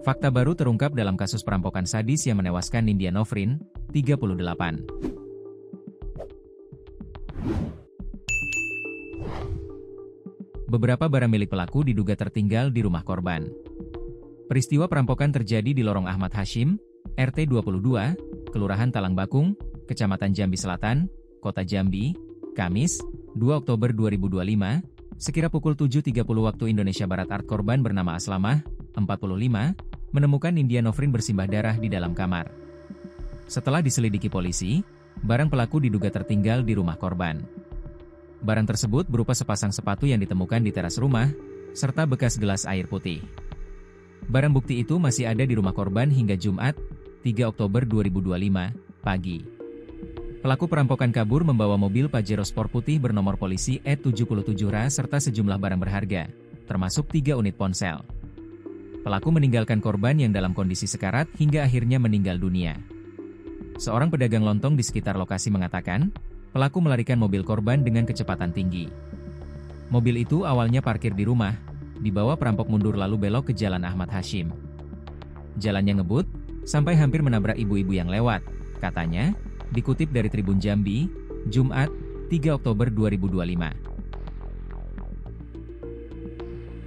Fakta baru terungkap dalam kasus perampokan sadis yang menewaskan Nindya Nofrin, 38. Beberapa barang milik pelaku diduga tertinggal di rumah korban. Peristiwa perampokan terjadi di Lorong Ahmad Hashim, RT 22, Kelurahan Talang Bakung, Kecamatan Jambi Selatan, Kota Jambi, Kamis, 2 Oktober 2025, sekira pukul 7.30 waktu Indonesia Barat. Korban bernama Aslamah, 45, menemukan Nindya Nofrin bersimbah darah di dalam kamar. Setelah diselidiki polisi, barang pelaku diduga tertinggal di rumah korban. Barang tersebut berupa sepasang sepatu yang ditemukan di teras rumah, serta bekas gelas air putih. Barang bukti itu masih ada di rumah korban hingga Jumat, 3 Oktober 2025, pagi. Pelaku perampokan kabur membawa mobil Pajero Sport putih bernomor polisi E77RA serta sejumlah barang berharga, termasuk 3 unit ponsel. Pelaku meninggalkan korban yang dalam kondisi sekarat hingga akhirnya meninggal dunia. Seorang pedagang lontong di sekitar lokasi mengatakan, pelaku melarikan mobil korban dengan kecepatan tinggi. Mobil itu awalnya parkir di rumah, dibawa perampok mundur lalu belok ke Jalan Ahmad Hashim. Jalannya ngebut, sampai hampir menabrak ibu-ibu yang lewat, katanya, dikutip dari Tribun Jambi, Jumat, 3 Oktober 2025.